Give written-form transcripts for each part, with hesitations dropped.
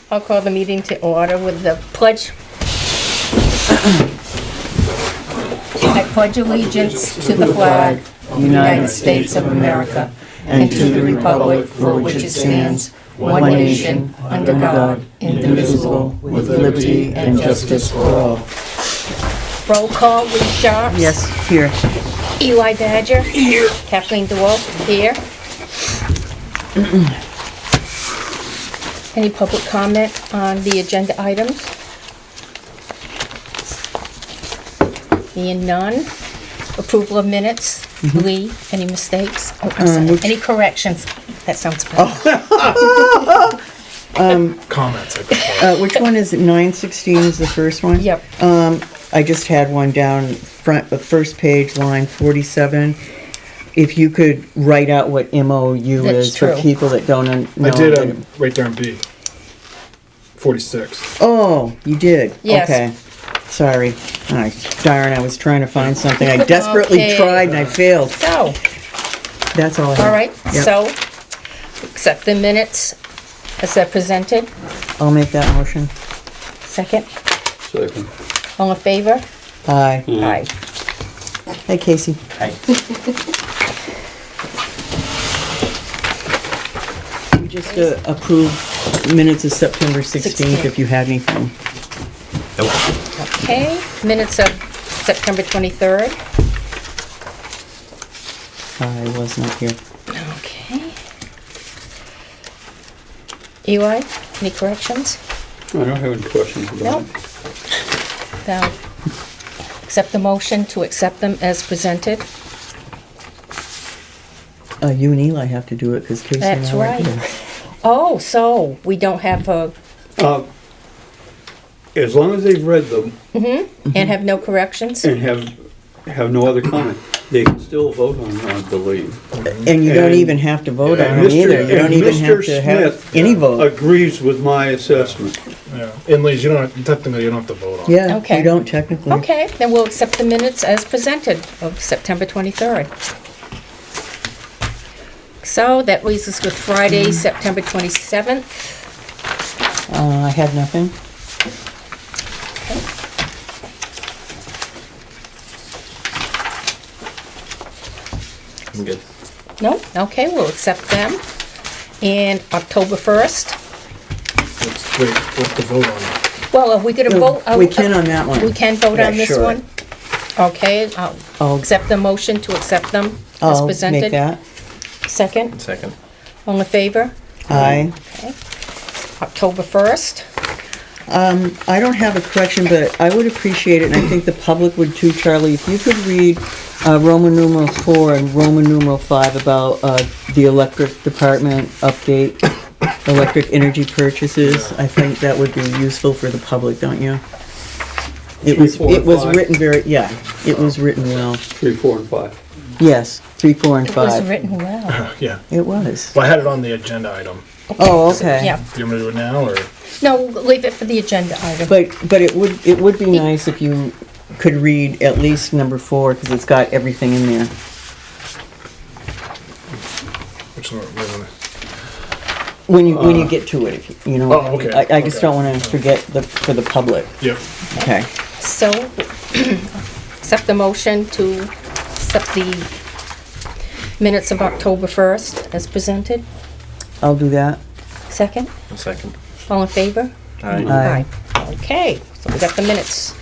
I'll call the meeting to order with the pledge. I pledge allegiance to the flag of the United States of America and to the republic for which it stands, one nation, under God, indivisible, with liberty and justice for all. Roll call, Lee Sharps. Yes, here. Eli Badger. Here. Kathleen DeWolf. Here. Any public comment on the agenda items? Being none. Approval of minutes. Lee, any mistakes? Oh, I'm sorry. Any corrections? That sounds better. Comments, I prefer. Which one is it? 916 is the first one? Yep. I just had one down front, the first page, line 47. If you could write out what MOU That's is for true. people that don't know. I did right there in B. 46. Oh, you did? Yes. Okay. Sorry. Oh, darn, I was trying to find something. I desperately Okay. tried and I failed. So, That's all I have. all right, Yep. so, accept the minutes as they're presented. I'll make that motion. Second. Second. All in favor? Aye. Aye. Hey, Casey. We just approved minutes of September 16th, if you had anything. Okay, minutes of September 23rd. I was not here. Okay. Eli, any corrections? I don't have any questions about No. it. Now, accept the motion to accept them as presented. You and Eli have to do it because Casey and That's I weren't right. here. Oh, so we don't have a, As long as they've read them and have no corrections? and have no other comment, they can still vote on it, I believe. And you don't And- even have to vote on And them either. You don't even have to have Mr. any Smith vote. agrees with my assessment. Yeah. And Liz, technically you don't have to vote on it. Yeah, Okay. you don't technically. Okay, then we'll accept the minutes as presented of September 23rd. So that leaves us with Friday, September 27th. I had nothing. I'm good. No? Okay, we'll accept them. And October 1st. What's the vote on it? Well, are we gonna vote? We can on that one. We can vote Yeah, on this sure. one? Okay, I'll I'll- accept the motion to accept them as I'll presented. make that. Second, Second. all in favor? Aye. Okay. October 1st. I don't have a correction, but I would appreciate it, and I think the public would too, Charlie, if you could read Roman numeral 4 and Roman numeral 5 about the electric department update, electric energy purchases. I think that would be useful for the public, don't you? It was 3, 4, and 5. written very, yeah, it was written well. 3, 4, and 5. Yes, 3, 4, and It was 5. written well. Yeah. It was. Well, I had it on the agenda item. Oh, okay. Yeah, Do you want me to do it now, or? no, leave it for the agenda item. But it would be nice if you could read at least number 4, because it's got everything in there. Which one? Wait a minute. When you get to it, if you know. Oh, okay, I just okay. don't want to forget for the public. Yep. Okay. So, accept the motion to accept the minutes of October 1st as presented. I'll do that. Second, A second. all in favor? Aye. Okay, so we got the minutes.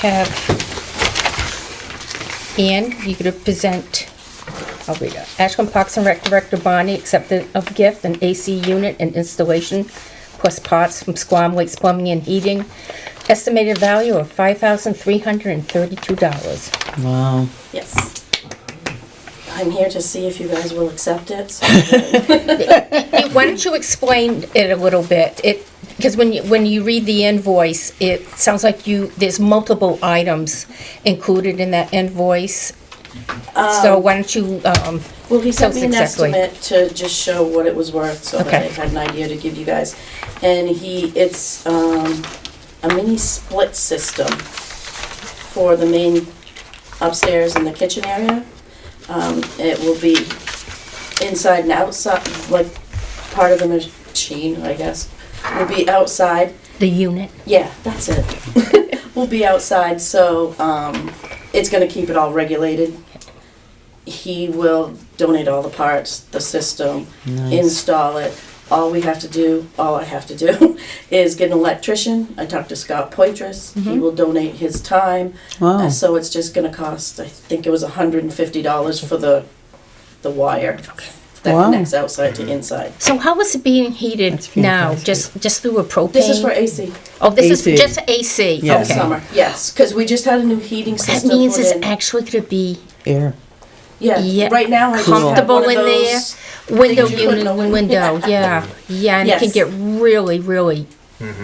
Have Ann, you could present, I'll read it. Ashland Parks and Rec Director Bonnie accepted of gift an AC unit and installation plus parts from Squam Lakes Plumbing and Heating. Estimated value of $5,332. Wow. Yes. I'm here to see if you guys will accept it. So Why don't you explain it a little bit? Because when you read the invoice, it sounds like there's multiple items included in that invoice. So why don't you, well, he Tell sent us me an exactly. estimate to just show what it was worth, so that Okay. I had an idea to give you guys. And it's a mini split system for the main upstairs in the kitchen area. It will be inside and outside, like part of the machine, I guess, will be outside. The unit. Yeah, that's it. We'll be outside, so it's gonna keep it all regulated. He will donate all the parts, the system, Nice. install it. All I have to do is get an electrician. I talked to Scott Poitras. He will donate his time. Wow. So it's just gonna cost, I think it was $150 for the wire that Wow. connects outside to inside. So how is it being heated That's now? fantastic. Just through a propane? This is for AC. Oh, this AC. is just AC? Yeah. Okay. Summer, yes, because we just had a new heating That system means put it's in. actually gonna be Air. Yeah, Yeah, right now I just have comfortable one of in there. those window things you put in unit, the window, yeah. Yeah, and it can Yes. get really, really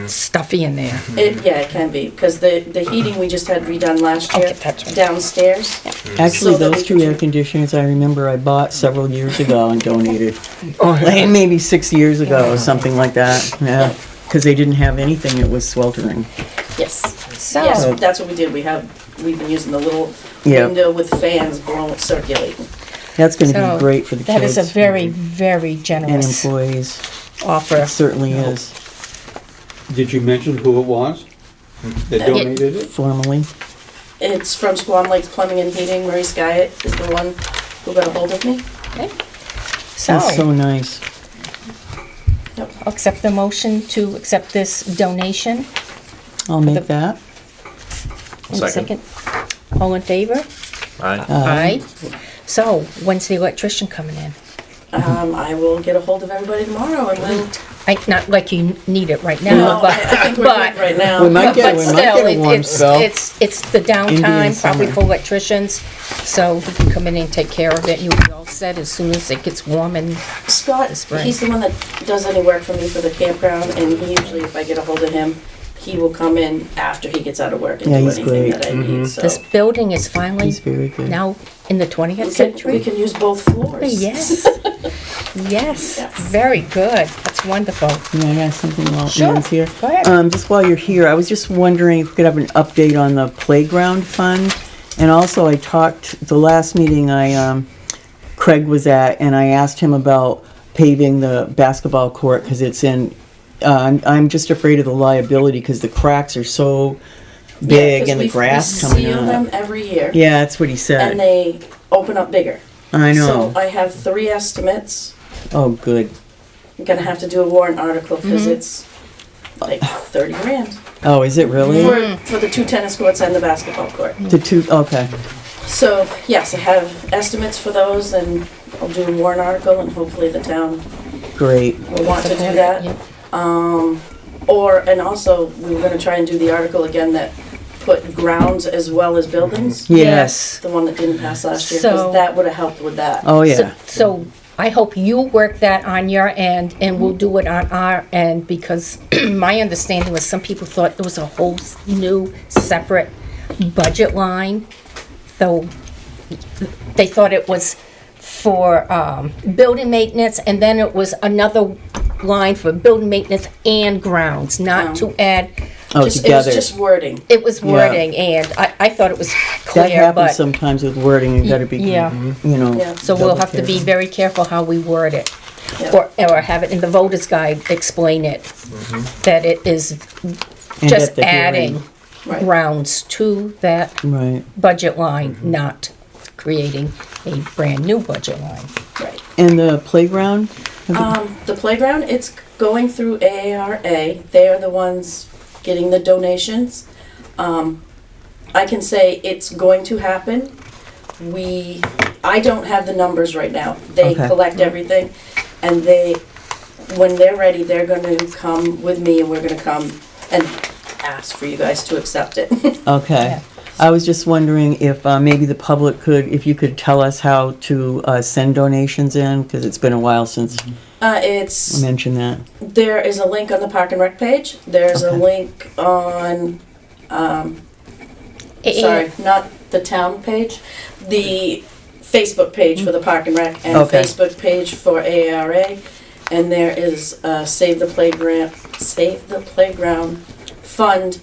stuffy in there. Yeah, it can be, because the heating we just had redone last year Okay, that's right. downstairs. Actually, So that those we two can- air conditioners, I remember I bought several years ago and donated. Oh, Like maybe 6 years ago or something like that, yeah. Because they didn't have anything, it was sweltering. Yes, So, yes, that's what we did. We've been using the little Yeah. window with fans blowing, circulating. That's gonna So, be great for the that kids. is a very, very And generous employees. offer. It certainly is, Did you mention who it was that donated it? formally. It's from Squam Lakes Plumbing and Heating. Marie Skyatt is the one who got a hold of me. That's so So, nice. I'll accept the motion to accept this donation. I'll make that. In a second. All in favor? Aye. Aye. So, when's the electrician coming in? I will get a hold of everybody tomorrow and we'll. Not like you need it right now, No, I but, think we're but, good right now. We might get but it, we might still, get a warm spell. it's the Indian downtime, probably summer. for electricians, so he can come in and take care of it, you'll be all set as soon as it gets warm and, Scott, spring. he's the one that does any work for me for the campground, and he usually, if I get a hold of him, he will come in after he gets out of work and Yeah, do he's anything great. that I need, so. this building is finally He's very good. now in the 20th We century. can use both floors. Yes, yes, Yes. very good, that's wonderful. May I ask something while Sure. Ann's here? Go ahead. Just while you're here, I was just wondering if we could have an update on the playground fund. And also, I talked, the last meeting Craig was at, and I asked him about paving the basketball court, because it's in, I'm just afraid of the liability, because the cracks are so Yeah, big 'cause and the we grass coming seal them up. every year, Yeah, that's what he and said. they open up bigger. I know. So I have 3 estimates. Oh, good. I'm gonna have to do a warrant article, because it's like 30 grand Oh, is it really? for the 2 tennis courts and the basketball court. The two, okay. So, yes, I have estimates for those, and I'll do a warrant article, and hopefully the town Great. will want to do that. Yeah. And also, we were gonna try and do the article again that put grounds as well as buildings. Yes. The one that didn't pass last year, So- because that would've helped with that. Oh, yeah. So I hope you work that on your end and we'll do it on our end, because my understanding was some people thought there was a whole new separate budget line. So they thought it was for building maintenance, and then it was another line for building maintenance and grounds, not to add, Oh, It was together. just wording. it was wording, and I thought it was That clear, happens but, sometimes with wording, you gotta be, yeah. you know. Yeah. So we'll double have to be careful. very careful how we word it. Yeah. Or have it in the voter's guide, explain it, that it is And just at the hearing. adding Right. grounds to that Right. budget line, not creating a brand-new budget line. Right. And the playground? The playground, it's going through AARA. They are the ones getting the donations. I can say it's going to happen. I don't have the numbers right now. They Okay. collect everything, and when they're ready, they're gonna come with me, and we're gonna come and ask for you guys to accept it. Okay. Yeah. I was just wondering if maybe the public if you could tell us how to send donations in, because it's been a while since I It's, mentioned that. there is a link on the Park and Rec page. There's a Okay. link on, sorry, not the town page, the Facebook page for the Park and Rec, and a Okay. Facebook page for AARA. And there is Save the Playground Fund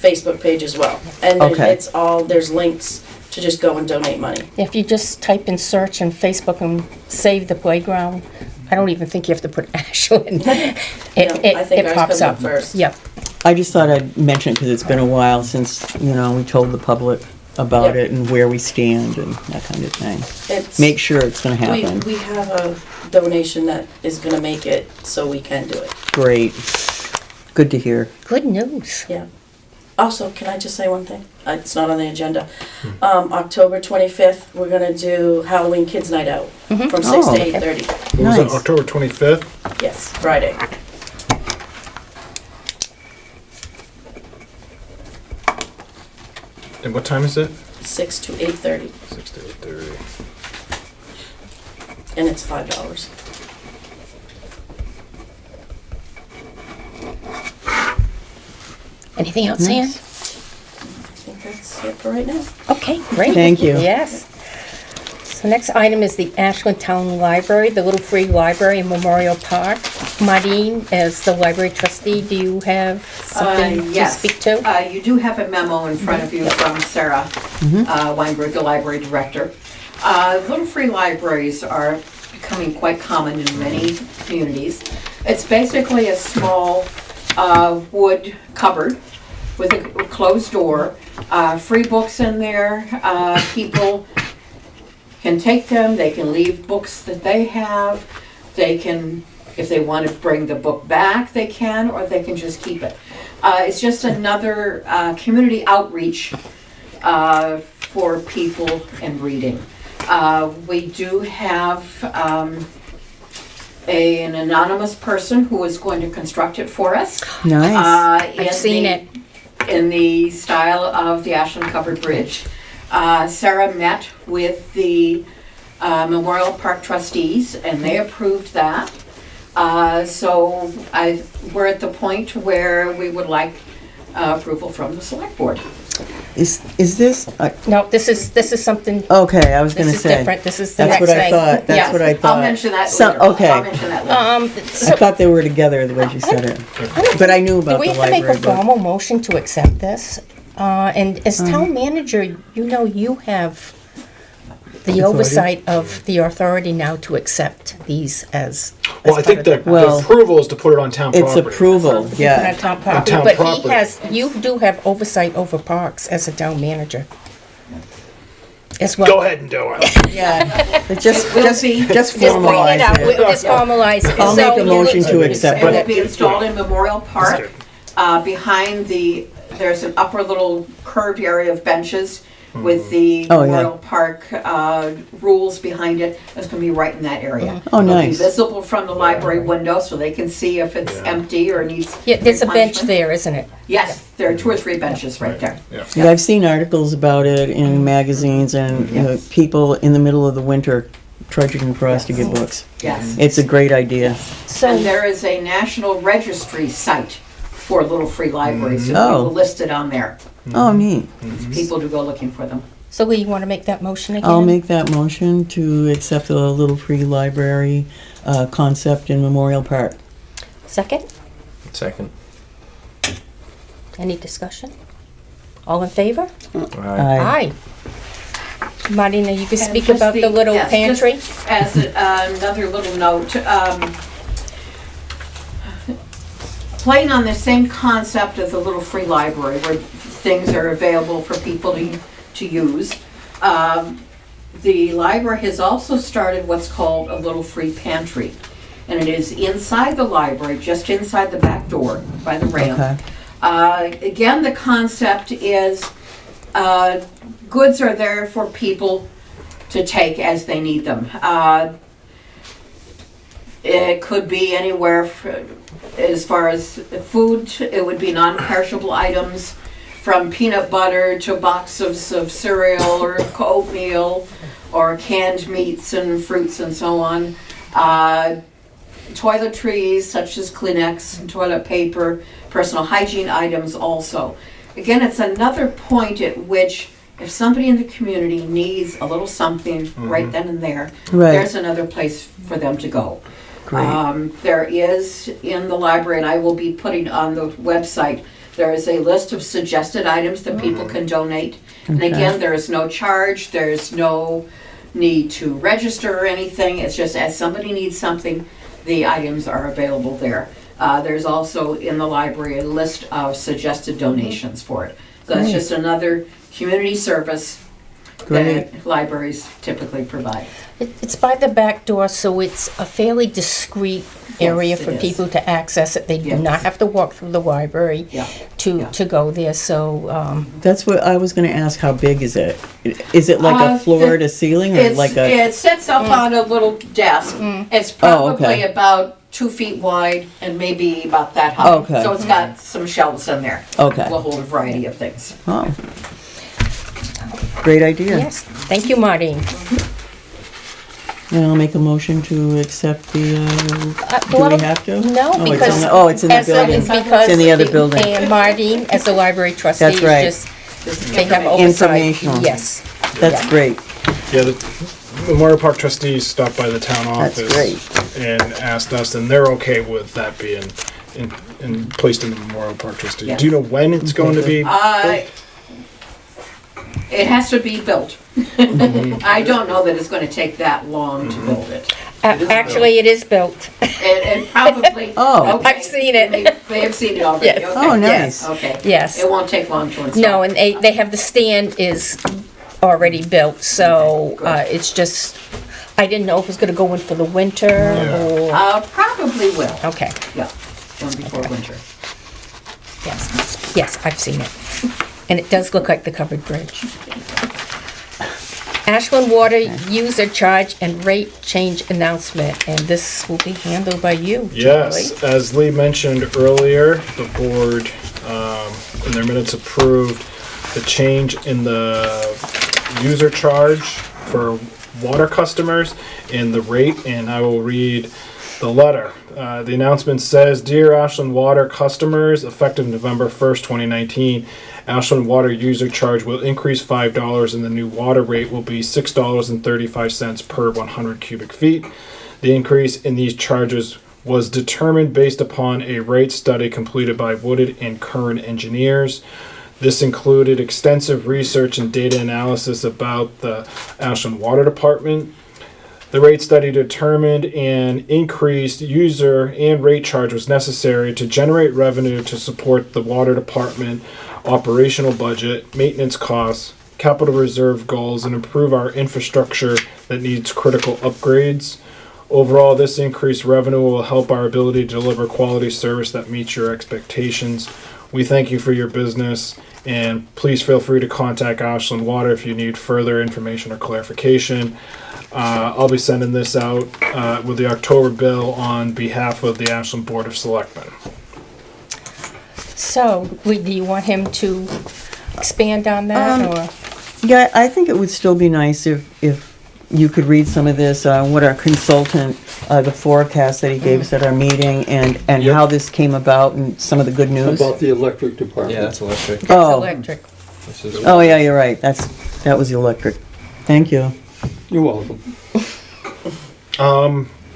Facebook page as well. And Okay. it's all, there's links to just go and donate money. If you just type in search in Facebook and save the playground, I don't even think you have to put Ashland. I think It ours pops comes up. up first. Yep. I just thought I'd mention it because it's been a while since, we told the public about Yep. it and where we stand and that kind of thing. It's, Make sure it's gonna happen. we have a donation that is gonna make it so we can do it. Great. Good to hear. Good news. Yeah. Also, can I just say one thing? It's not on the agenda. October 25th, we're gonna do Halloween Kids Night Out from 6 Oh, to okay. 8:30. What was Nice. it, October 25th? Yes, Friday. And what time is it? 6 to 8:30, 6 to 8:30. and it's $5. Anything else, Ann? I think that's it for right now. Okay, great. Thank you. Yes. So next item is the Ashland Town Library, the Little Free Library in Memorial Park. Martine, as the library trustee, do you have something to Yes. speak to? You do have a memo in front of you from Sarah Weinberg, the library director. Little free libraries are becoming quite common in many communities. It's basically a small wood cupboard with a closed door, free books in there. People can take them, they can leave books that they have, they can, if they want to bring the book back, they can, or they can just keep it. It's just another community outreach for people and reading. We do have an anonymous person who is going to construct it for us. Nice. I've seen it. In the style of the Ashland Covered Bridge. Sarah met with the Memorial Park trustees and they approved that. So we're at the point where we would like approval from the select board. Is this, No, this is something, okay, I was gonna this is say. different. This is the That's next what I thing. thought, that's Yeah. what I thought. I'll mention that So- later. okay. I'll mention that later. So I thought they were together the way she said it. But I knew do about we the have to make a library book. formal motion to accept this? And as town manager, you have the oversight of the authority now to accept these as Well, I part think of the Well, approval is to put it on town It's property. approval, on yeah. town property. town But property. you do have oversight over parks as a town manager. As well. Go ahead and do it. Yeah. It Just We'll see. Just bring it formalize out, it. we'll just formalize it. I'll So make a you- motion to accept It will it. be installed in Memorial Park. That's Behind there's an upper little curved area of benches with the Oh, yeah. Memorial Park rules behind it. It's going to be right in that area. Oh, It'll be nice. visible from the library window so they can see if it's Yeah. empty or needs Yeah, there's a bench replenishment. there, isn't it? Yes, there are 2 or 3 benches right there. Yeah. Yeah, I've seen articles about it in magazines and people in the middle of the winter trudging across to get books. Yes. It's a great idea. So, And there is a national registry site for little free libraries. So Oh. people listed on there. Oh, neat. People do go looking for them. so you want to make that motion again? I'll make that motion to accept the Little Free Library concept in Memorial Park. Second? Second. Any discussion? All in favor? Aye. Aye. Martina, you can And speak just about the little yes, pantry? just As another little note, playing on the same concept as the Little Free Library, where things are available for people to use. The library has also started what's called a Little Free Pantry. And it is inside the library, just inside the back door by the ramp. Okay. Again, the concept is goods are there for people to take as they need them. It could be anywhere as far as food. It would be non-perishable items, from peanut butter to boxes of cereal or oatmeal, or canned meats and fruits and so on. Toiletries such as Kleenex and toilet paper, personal hygiene items also. Again, it's another point at which if somebody in the community needs a little something right then and there, Right. there's another place for them to go. Great. There is in the library, and I will be putting on the website, There is a list of suggested items that people can donate. And Okay. again, there is no charge, there's no need to register or anything. It's just as somebody needs something, the items are available there. There's also in the library a list of suggested donations for it. So it's Great. just another community service Great. that libraries typically provide. It's by the back door, so it's a fairly discreet area Yes, for it is. people to access it. They do Yes. not have to walk through the library Yeah. to Yeah. go there, so, That's what I was gonna ask, how big is it? Is it like a floor to ceiling or like a? It sits up on a little desk. It's probably okay. about 2 feet wide and maybe about that high. Okay. So it's got some shelves in there. Okay. Will hold a variety of things. Oh. Great idea. yes. Thank you, Martine. And I'll make a motion to accept the, do Well, we have to? No, Oh, it's because. on the- oh, it's in the as building. because It's in the other building. And Martine, as the library trustee, That's right. just, they have oversight. Informational. Yes. That's Yeah. great. Yeah, the Memorial Park trustees stopped by the town That's office great. and asked us, and they're okay with that being placed in the Memorial Park trustees. Yeah. Do you know when it's going to be? It has to be built. I don't know that it's going to take that long to build it. Actually, it is built. It probably. Oh. Okay. I've seen it. They have seen it already. Yes. Okay. Oh, nice. Okay. Yes. It won't take long to install. No, and they have, the stand is already built, so it's just, I didn't know if it was gonna go in for the winter or, Probably will. okay, Yeah. One before winter. yes, yes, I've seen it. And it does look like the covered bridge. Ashland Water user charge and rate change announcement, and this will be handled by you, Charlie. Yes, as Lee mentioned earlier, the board, in their minutes approved the change in the user charge for water customers and the rate, and I will read the letter. The announcement says, "Dear Ashland Water customers, effective November 1st, 2019, Ashland Water user charge will increase $5 and the new water rate will be $6.35 per 100 cubic feet. The increase in these charges was determined based upon a rate study completed by Wooded and Curran engineers. This included extensive research and data analysis about the Ashland Water Department. The rate study determined an increased user and rate charge was necessary to generate revenue to support the water department operational budget, maintenance costs, capital reserve goals, and improve our infrastructure that needs critical upgrades. Overall, this increased revenue will help our ability to deliver quality service that meets your expectations. We thank you for your business, and please feel free to contact Ashland Water if you need further information or clarification. I'll be sending this out with the October bill on behalf of the Ashland Board of Selectmen." So, do you want him to expand on that, or? Yeah, I think it would still be nice if you could read some of this, what our consultant, the forecast that he gave us at our meeting, and Yep. how this came about, and some of the good news. About the electric department. Yeah, that's electric. That's Oh. electric. This is Oh, yeah, you're right, that was the electric. Thank you. You're welcome.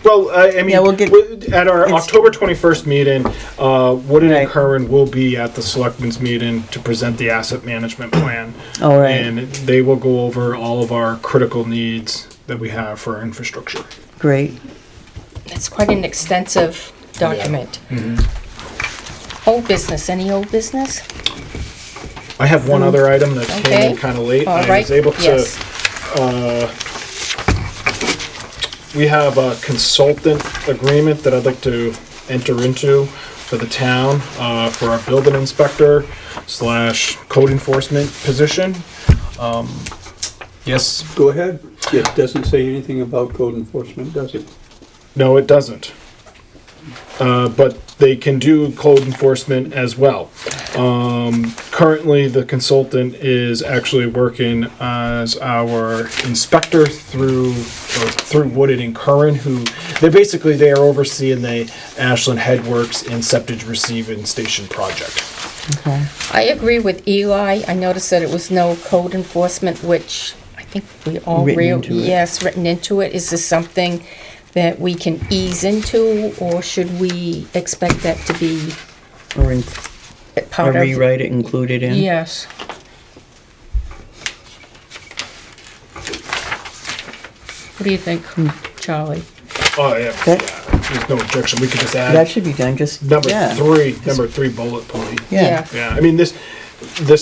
Well, I mean, Yeah, we'll get- at our it's- October 21st meeting, Wooded Right. and Curran will be at the Selectmen's meeting to present the asset management plan. All right. And they will go over all of our critical needs that we have for our infrastructure. Great. It's quite an extensive document. Old business, any old business? I have one other item that came Okay. in kind of late. All I right, was able to, yes. we have a consultant agreement that I'd like to enter into for the town, for our building inspector / code enforcement position. Yes, Go ahead. It doesn't say anything about code enforcement, does it? no, it doesn't. But they can do code enforcement as well. Currently, the consultant is actually working as our inspector through Wooded and Curran, who they are overseeing the Ashland Headworks and Septage Receiving Station project. Okay. I agree with Eli. I noticed that it was no code enforcement, which I think we all Written into it. yes, written into it. Is this something that we can ease into, or should we expect that to be? Or in- part of. rewrite it, include it in? Yes. What do you think, Charlie? Oh, yeah, That- there's no objection, we could just That add should be done, just, number yeah. three bullet point. Yeah. Yeah, I mean, this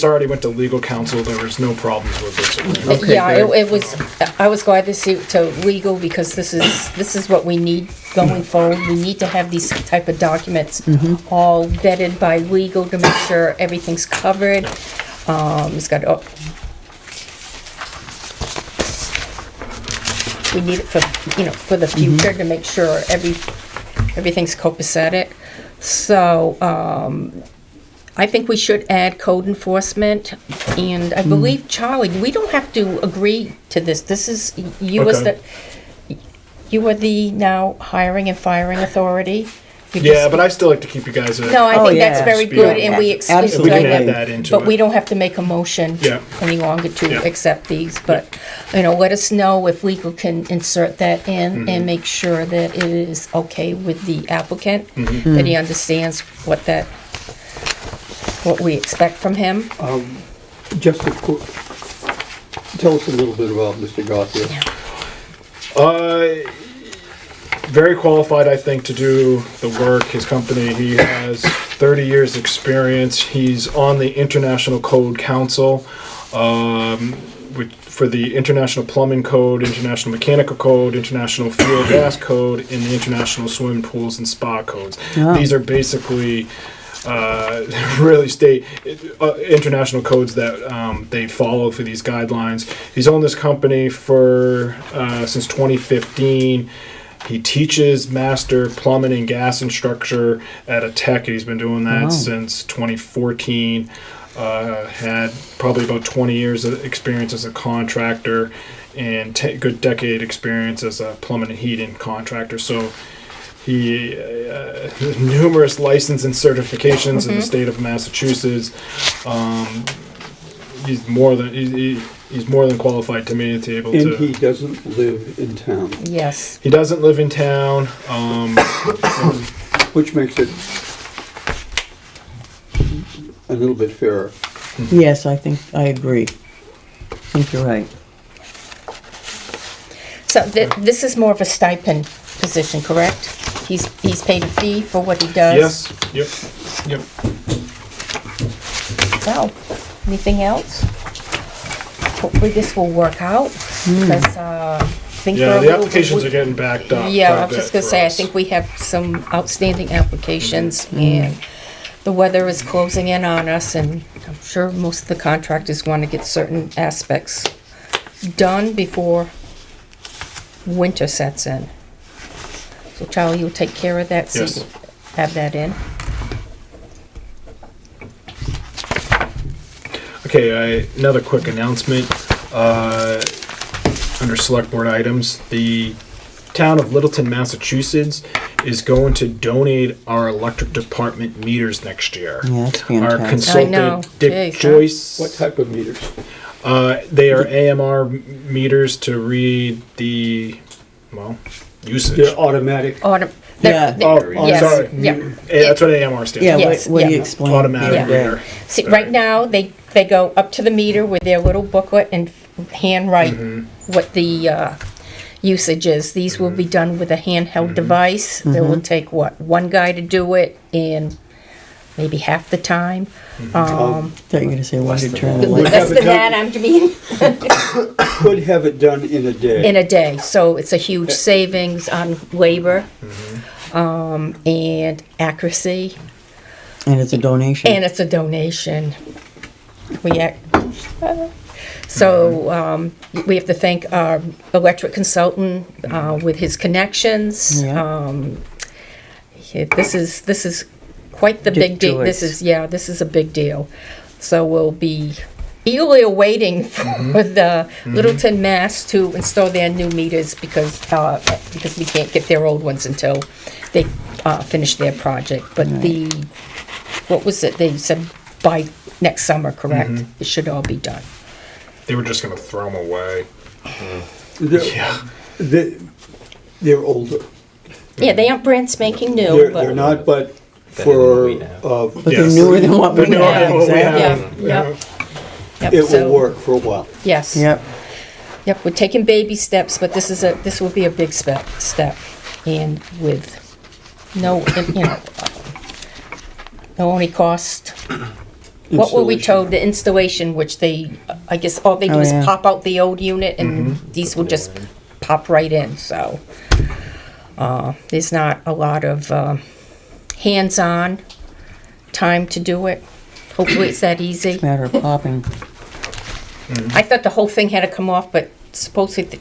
already went to legal counsel, there was no problems with this agreement. Okay, Yeah, good. it was, I was glad to see it to legal because this is what we need going forward. We need to have these type of documents all vetted by legal to make sure everything's covered. It's got, we need it for, for the future to make sure everything's copacetic. So, I think we should add code enforcement, and I believe, Charlie, we don't have to agree to this. This is, you as Okay. you are the now hiring and firing authority. You Yeah, just- but I still like to keep you guys. No, I Oh, think that's yeah. very Speed good, up. and we We can Absolutely. add that into it. but we don't have to make a motion Yeah. any longer to Yeah. accept these, but, let us know if legal can insert that in and make sure that it is okay with the applicant, that he understands what we expect from him. Just a quick, tell us a little bit about Mr. Godsey. Very qualified, I think, to do the work. His company, he has 30 years experience. He's on the International Code Council, for the International Plumbing Code, International Mechanical Code, International Fuel Gas Code, and the International Swimming Pools and Spa Codes. These are basically really state international codes that they follow for these guidelines. He's owned this company for since 2015. He teaches master plumbing and gas instructor at a tech. He's been doing that since 2014. Had probably about 20 years of experience as a contractor and good decade experience as a plumbing and heating contractor. So he numerous license and certifications in the state of Massachusetts. He's more than qualified to me to be able And to. he doesn't live in town, Yes. He doesn't live in town. which makes it a little bit fairer. Yes, I agree. I think you're right. So this is more of a stipend position, correct? He's paid a fee for what he does? Yes. Yep. So, anything else? Hopefully this will work out, because, I think Yeah, we're a the little- applications are getting backed up. Yeah, quite a I was just bit gonna for say, I us. think we have some outstanding applications, and the weather is closing in on us, and I'm sure most of the contractors want to get certain aspects done before winter sets in. So Charlie, you'll take care of that, so Yes. you have that in. Okay, another quick announcement. Under select board items, the town of Littleton, Massachusetts is going to donate our electric department meters next year. Yeah, that's Our fantastic. I know. consultant, Dick Jeez, huh? Joyce. What type of meters? They are AMR meters to read the, usage. They're automatic. Autumn. Yeah. Yes, sorry. yeah. That's what AMR stands Yeah, for. Yes, what do you yeah. explain? Automatic Yeah. reader. See, right now, they go up to the meter with their little booklet and handwrite what the usage is. These will be done with a handheld device. It will take, one guy to do it in maybe half the time. Thought you were gonna say one to turn the Would light. have Less it than done- that, I'm to be Could have it done in a day. in a day. So it's a huge savings on labor, and accuracy, And it's a donation. and it's a donation. We act, so we have to thank our electric consultant with his connections. Yeah. This is quite the Dick big deal. Joyce. This is a big deal. So we'll be eagerly awaiting for the Littleton, Mass to install their new meters because we can't get their old ones until they finish their project. But what was it? They said by next summer, correct? It should all be done. They were just going to throw them away. They're older. Yeah, they aren't brand spanking new, but They're not, but for, we have. But they're newer than what we They're newer have. than what we Exactly. have. Yep. Yep, it so- will work for a while. Yes. Yep. Yep, we're taking baby steps, but this will be a big step, and with no, no only cost. What were we Installation. told, the installation, which they, I guess all they do Oh, is yeah. pop out the old unit, and these will just pop right in, so. There's not a lot of hands-on time to do it. Hopefully it's that easy. Matter of popping. I thought the whole thing had to come off, but supposedly,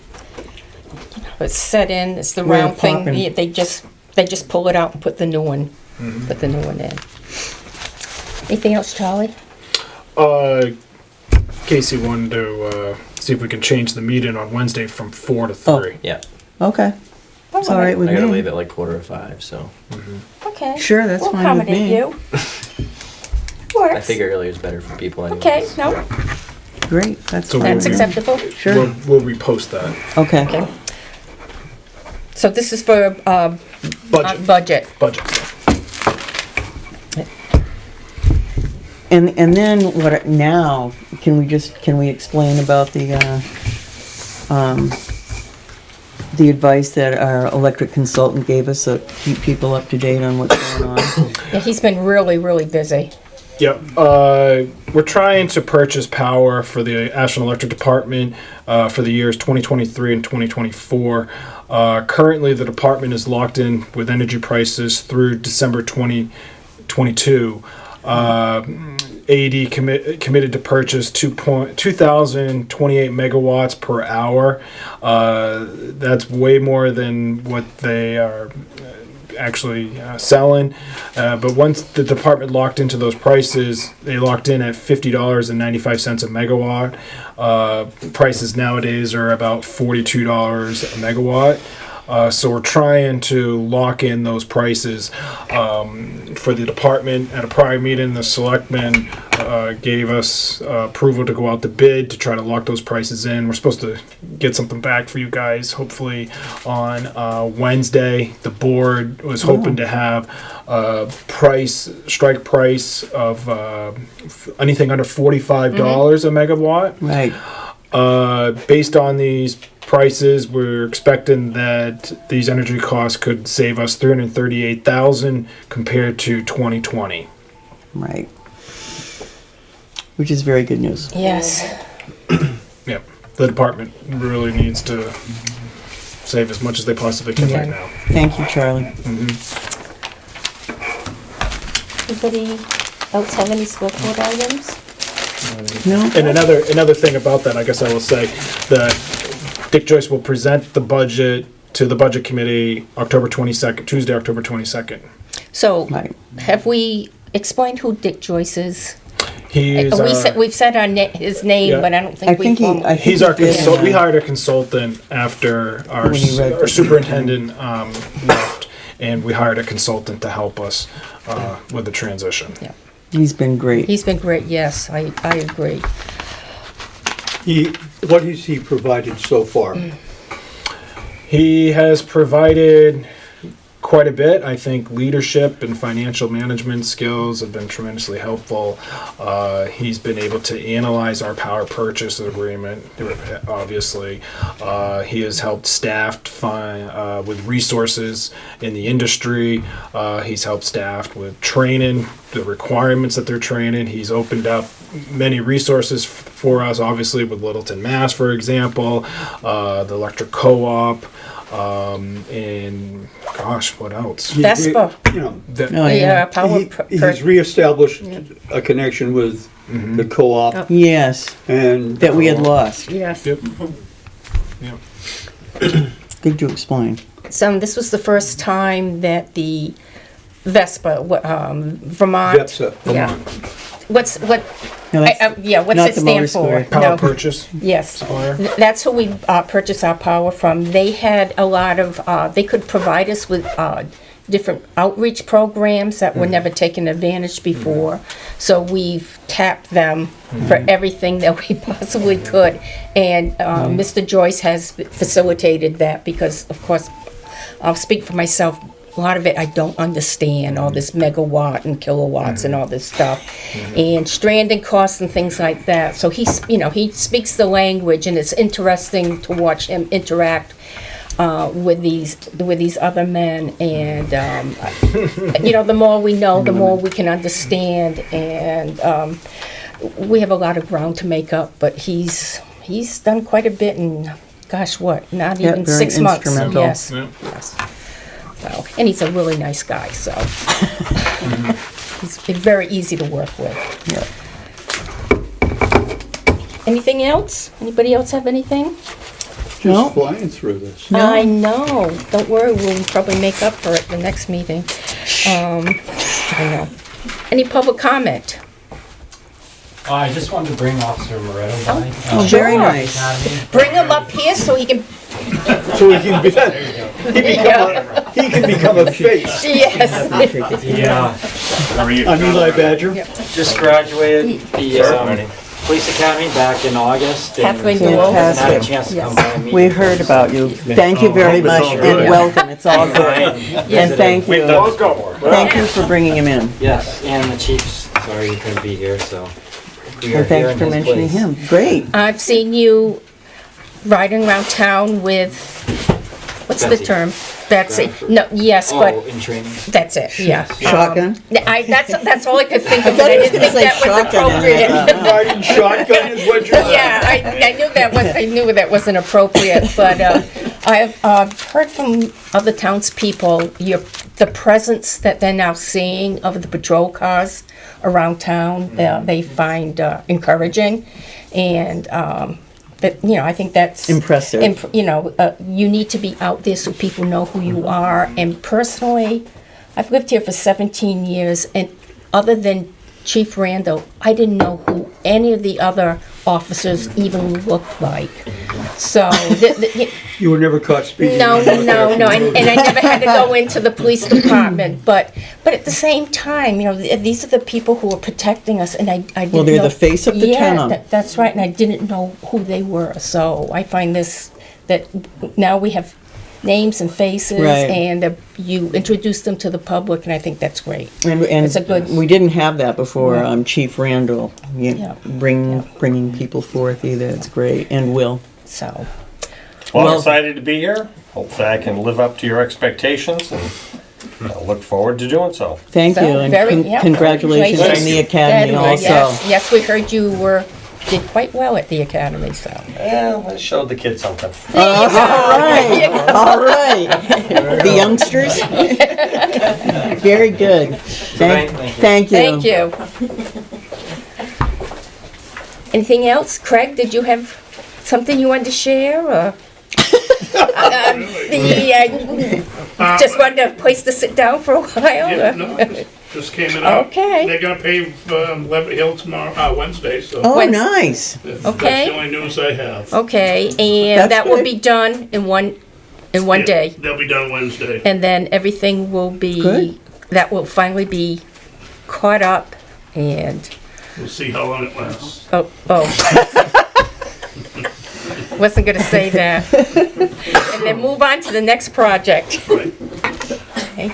it's set in, it's the Way of round thing, popping. yeah, they just pull it out and put the new one, in. Anything else, Charlie? Casey wanted to see if we can change the meeting on Wednesday from 4 to 3. Oh. Yeah, Okay. It's all right with I gotta me. leave at like 4:45, so Okay. Sure, that's We'll fine with accommodate me. you. I Works. figure earlier is better for people anyway. Okay, no, Great, that's So fine that's with me. acceptable. Sure. We'll repost that. Okay. Okay. So this is for, Budget. budget. Budget stuff. And then what, now, can we explain about the advice that our electric consultant gave us to keep people up to date on what's going on? Yeah, he's been really, really busy. Yep. We're trying to purchase power for the Ashland Electric Department for the years 2023 and 2024. Currently, the department is locked in with energy prices through December 2022. AD committed to purchase 2,028 megawatts per hour. That's way more than what they are actually selling. But once the department locked into those prices, they locked in at $50.95 a megawatt. Prices nowadays are about $42 a megawatt. So we're trying to lock in those prices for the department. At a prior meeting, the selectmen gave us approval to go out to bid to try to lock those prices in. We're supposed to get something back for you guys, hopefully on Wednesday. The board was hoping to have a strike price of anything under $45 a megawatt. Right. Based on these prices, we're expecting that these energy costs could save us $338,000 compared to 2020. Right. Which is very good news. Yes. Yep, the department really needs to save as much as they possibly can right now. Thank you, Charlie. Anybody else have any school board items? No? And another thing about that, I guess I will say that Dick Joyce will present the budget to the budget committee October 22nd, Tuesday, October 22nd. So, Right. have we explained who Dick Joyce is? He's We've said his name, Yeah. but I don't I think think we've. he's our did, consult. We hired a consultant after our When he read our the- superintendent left, and we hired a consultant to help us with the transition. He's been great. He's been great, yes, I agree. What has he provided so far? He has provided quite a bit. I think leadership and financial management skills have been tremendously helpful. He's been able to analyze our power purchase agreement, obviously. He has helped staff with resources in the industry. He's helped staff with training, the requirements that they're training. He's opened up many resources for us, obviously with Littleton, Mass, for example, the electric co-op, and gosh, what else? Vespa. You know, Oh, Yeah, power. he's reestablished a connection with the co-op Yes, and. that we had lost. Yes. Yep. Yep. Good to explain. So this was the first time that the Vespa, Vermont. Vepsa. Yeah. What? No, that's What's not it the stand for? motor Power No. purchase Yes. supplier. That's who we purchase our power from. They had a lot of, they could provide us with different outreach programs that were never taken advantage before. So we've tapped them for everything that we possibly could. And Mr. Joyce has facilitated that because, of course, I'll speak for myself. lot of it I don't understand, all this megawatt and kilowatts and all this stuff, and stranding costs and things like that. So he's, he speaks the language, and it's interesting to watch him interact with these other men. And the more we know, the more we can understand. And we have a lot of ground to make up, but he's done quite a bit in, gosh, what? Not Yeah, even very 6 months. instrumental. Yes. Yeah. Yes. So, and he's a really nice guy. So he's very easy to work with. Yeah. Anything else? Anybody else have anything? No. Just flying through this. No. I know. Don't worry, we'll probably make up for it the next meeting. I know. Any public comment? I just wanted to bring Officer Moretto by. Oh, very Sure. nice. Bring him up here so he can. So he can become a face. Yes. Yeah, I'm Eli Badger. just graduated the police academy back in August. And Kathleen haven't had a Fantastic. chance to come by and meet We you. heard about you. Thank you very hope it's much all and good. welcome. It's all good. And thank you. Thank you for bringing him in. Yes, and the chief's sorry he couldn't be here, so. we are And here thanks in for his mentioning place. him. Great. I've seen you riding around town with. What's the Betsy. term? Betsy. No. Yes, Oh, but in training. that's it. Yeah. Shotgun? That's all I could think of. I thought I you were didn't gonna think say that was shotgun, and I appropriate. thought, Riding shotgun is what you're. Yeah, I knew that was. I knew that wasn't appropriate, but I've heard from other townspeople the presence that they're now seeing of the patrol cars around town. They find encouraging, and that I think that's Impressive. You need to be out there so people know who you are. And personally, I've lived here for 17 years, and other than Chief Randall, I didn't know who any of the other officers even looked like. So, You were never caught speeding. no, and I never had to go into the police department. But at the same time, these are the people who are protecting us, and I didn't Well, they're know- the face of the town. that's right, and I didn't know who they were. So I find that now we have names and faces, Right. and you introduce them to the public, and I think that's great. And It's a good- we didn't have that before Chief Randall Yeah. bringing people forth either. It's great. And Will. So, Well, Well- excited to be here. Hopefully I can live up to your expectations and I look forward to doing so. Thank So, you, and yeah, congratulations on the academy also. Yes, we heard you did quite well at the academy. So. Yeah, I showed the kids something. All right. The youngsters? Very good. Thank you. Thank you. Anything else? Craig, did you have something you wanted to share? Or? Just wanted a place to sit down for a while? Yeah, or- no, just came in out. Okay. They're gonna pave Levitt Hill tomorrow, Wednesday, so Oh, Wednesday. nice. that's okay. the only news I have. Okay, and That's that will good. be done in one Yeah, day. They'll be done Wednesday. And then everything will be, Good. that will finally be caught up and, We'll see how long it lasts. oh. Wasn't gonna say that. And then move on to the next project. Right. Okay.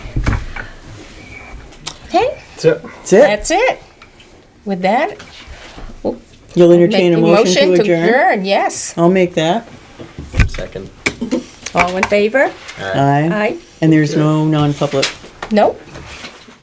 Okay, That's it. That's it. that's it. With that, You'll entertain a make motion to adjourn? Yes. I'll make that. Second. All in favor? Aye. Aye. And there's no non-public. Nope.